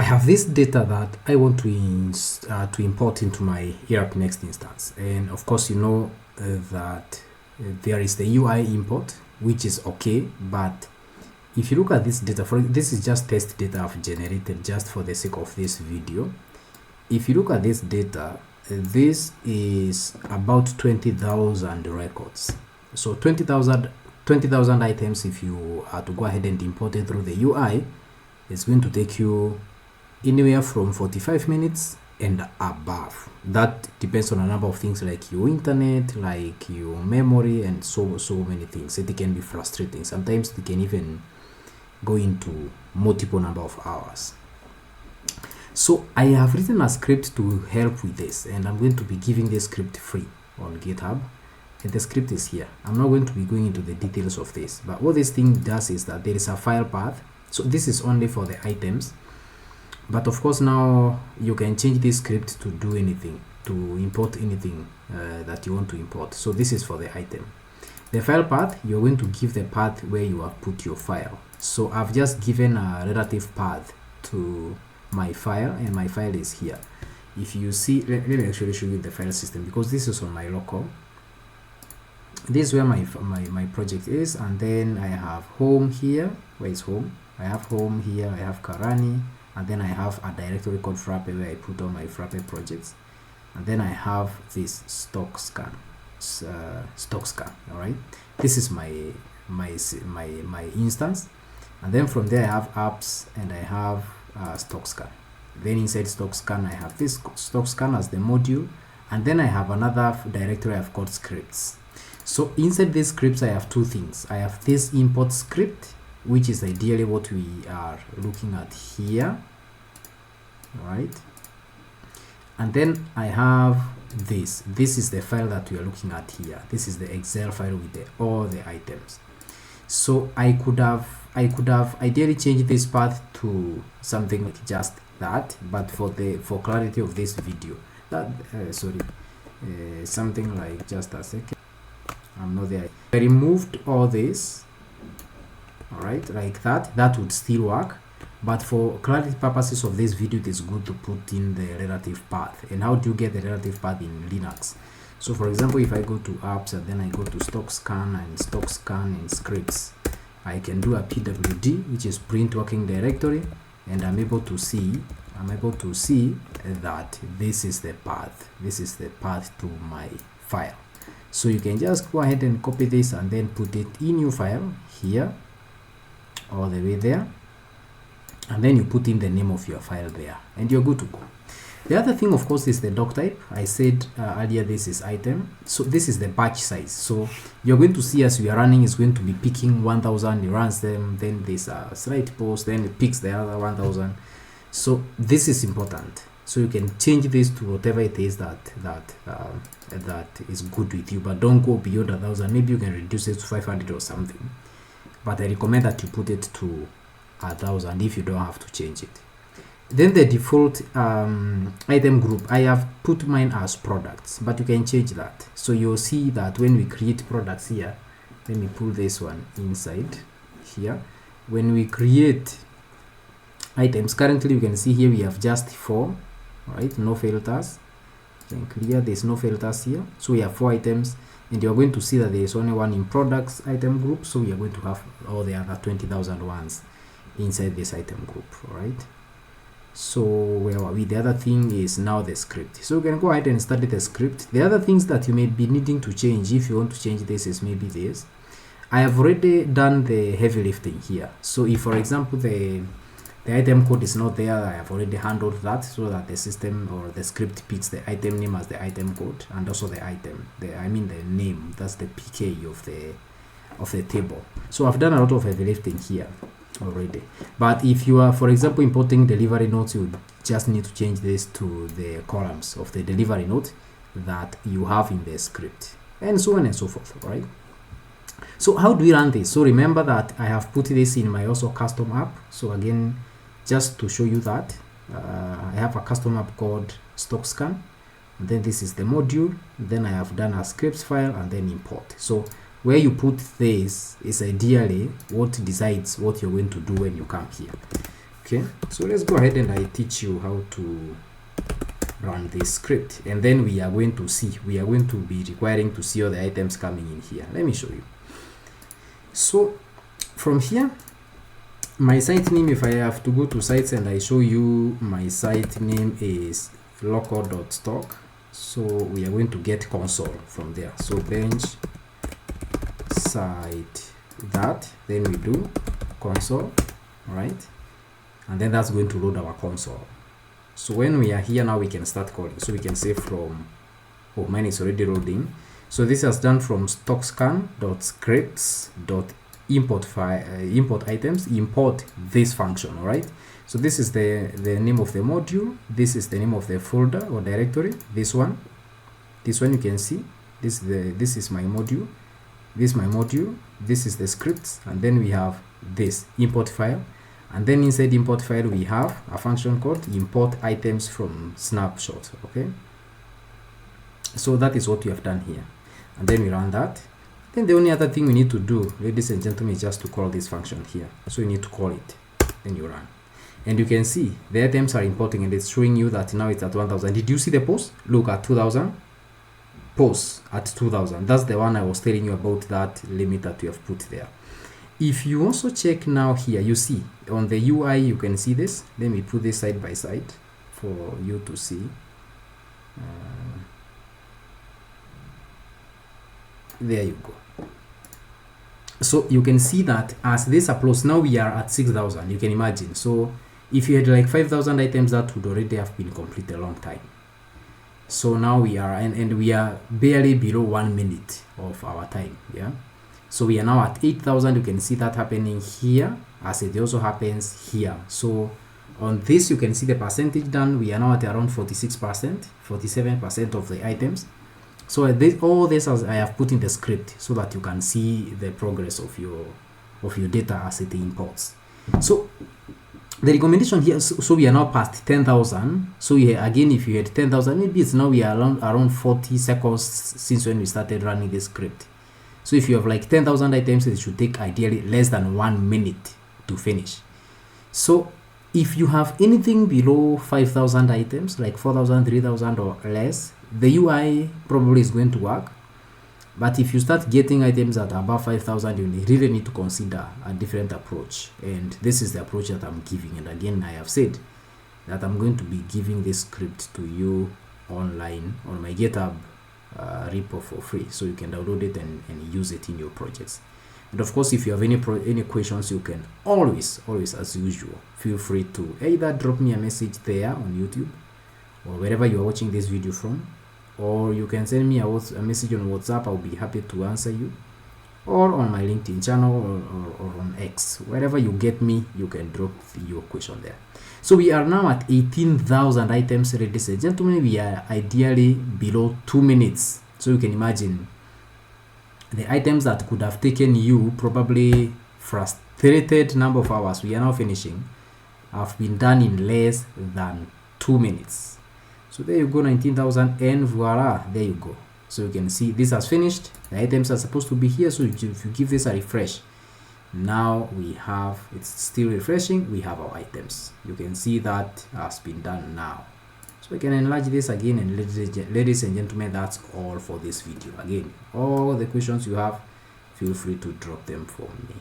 I have this data that I want to import into my ERPNext instance, and of course you know that there is the UI import, which is okay, but if you look at this data, this is just test data I've generated just for the sake of this video. If you look at this data, this is about 20,000 records. So 20,000 items. If you are to go ahead and import it through the UI, it's going to take you anywhere from 45 minutes and above. That depends on a number of things like your internet, like your memory, and so many things. It can be frustrating. Sometimes it can even go into multiple number of hours. So I have written a script to help with this, and I'm going to be giving this script free on GitHub, and the script is here. I'm not going to be going into the details of this, but what this thing does is that there is a file path. So this is only for the items, but of course now you can change this script to do anything, to import anything that you want to import. So this is for the item. The file path, you're going to give the path where you have put your file. So I've just given a relative path to my file, and my file is here. If you see, let me actually show you the file system, because this is on my local. This is where my project is, and then I have home here. Where is home? I have home here, I have Karani, and then I have a directory called Frappe where I put all my Frappe projects, and then I have this stock scan. All right, this is my instance, and then from there I have apps, and I have stock scan. Then inside stock scan I have this stock scan as the module, and then I have another directory I've called scripts. So inside these scripts I have two things. I have this import script, which is ideally what we are looking at here, right? And then I have this is the file that we are looking at here. This is the Excel file with all the items. So I could have ideally changed this path to something like just that, but for clarity of this video, that something like, just a second, I'm not there. I removed all this, all right, like that would still work, but for clarity purposes of this video, it is good to put in the relative path. And how do you get the relative path in Linux? So for example, if I go to apps and then I go to stock scan and scripts, I can do a pwd, which is print working directory, and I'm able to see that this is the path to my file. So you can just go ahead and copy this and then put it in your file here, all the way there, and then you put in the name of your file there, and you're good to go. The other thing, of course, is the DocType. I said earlier, this is item, so this is the batch size. So you're going to see, as we are running, is going to be picking 1000, it runs them, then there's a slight pause, then it picks the other 1000. So this is important. So you can change this to whatever it is that is good with you, but don't go beyond 1000. Maybe you can reduce it to 500 or something, but I recommend that you put it to 1000 if you don't have to change it. Then the default item group, I have put mine as products, but you can change that. So you'll see that when we create products here, let me pull this one inside here. When we create items, currently you can see here we have just 4, right? No filters. You can clear, there's no filters here. So we have 4 items, and you're going to see that there is only one in products item group. So we are going to have all the other 20,000 ones inside this item group, all right? So where are we? The other thing is now the script. So you can go ahead and study the script. The other things that you may be needing to change, if you want to change this, is maybe this. I have already done the heavy lifting here. So if, for example, the item code is not there, I have already handled that, so that the system or the script picks the item name as the item code, and also the item, the name, that's the PK of the table. So I've done a lot of heavy lifting here already. But if you are, for example, importing delivery notes, you just need to change this to the columns of the delivery note that you have in the script, and so on and so forth, right? So how do we run this? So remember that I have put this in my also custom app. So again, just to show you that, I have a custom app called stock scan, and then this is the module. Then I have done a scripts file and then import. So where you put this is ideally what decides what you're going to do when you come here. Okay, so let's go ahead and I teach you how to run this script, and then we are going to be requiring to see all the items coming in here. Let me show you. So from here, my site name, if I have to go to sites and I show you, my site name is local.stock. So we are going to get console from there. So bench site that, then we do console, right? And then that's going to load our console. So when we are here now, we can start calling. So we can say from, oh, mine is already loading. So this has done from stockscan.scripts.import file, import items, import this function, all right? So this is the name of the module. This is the name of the folder or directory. This one you can see. This is my module. This is my module. This is the scripts, and then we have this import file. And then inside import file, we have a function called import items from snapshot. Okay, so that is what we have done here, and then we run that. Then the only other thing we need to do, ladies and gentlemen, is just to call this function here. So you need to call it, then you run, and you can see the items are importing, and it's showing you that now it's at 1000. Did you see the post? Look at 2000 posts at 2000. That's the one I was telling you about, that limit that we have put there. If you also check now here, you see on the UI, you can see this. Let me put this side by side for you to see. There you go. So you can see that as this uploads, now we are at 6000. You can imagine. So if you had like 5000 items, that would already have been completed a long time. So now we are, and we are barely below 1 minute of our time. Yeah. So we are now at 8000. You can see that happening here, as it also happens here. So on this, you can see the percentage done. We are now at around 46%, 47% of the items. So all this as I have put in the script so that you can see the progress of your data as it imports. So the recommendation here, so we are now past 10,000. So again, if you had 10,000, maybe it's now we are around 40 seconds since when we started running this script. So if you have like 10,000 items, it should take ideally less than 1 minute to finish. So if you have anything below 5,000 items, like 4,000, 3,000 or less, the UI probably is going to work. But if you start getting items at above 5,000, you really need to consider a different approach. And this is the approach that I'm giving. And again, I have said that I'm going to be giving this script to you online on my GitHub repo for free, so you can download it and use it in your projects. And of course, if you have any questions, you can always as usual feel free to either drop me a message there on YouTube or wherever you are watching this video from, or you can send me a message on WhatsApp. I'll be happy to answer you, or on my LinkedIn channel or on X. Wherever you get me, you can drop your question there. So we are now at 18,000 items, ladies and gentlemen. We are ideally below 2 minutes. So you can imagine the items that could have taken you probably frustrated number of hours we are now finishing have been done in less than 2 minutes. So there you go, 19,000, and voila, there you go. So you can see this has finished. The items are supposed to be here. So if you give this a refresh, now we have, it's still refreshing, we have our items. You can see that has been done now. So we can enlarge this again, and ladies and gentlemen, that's all for this video. Again, all the questions you have, feel free to drop them for me.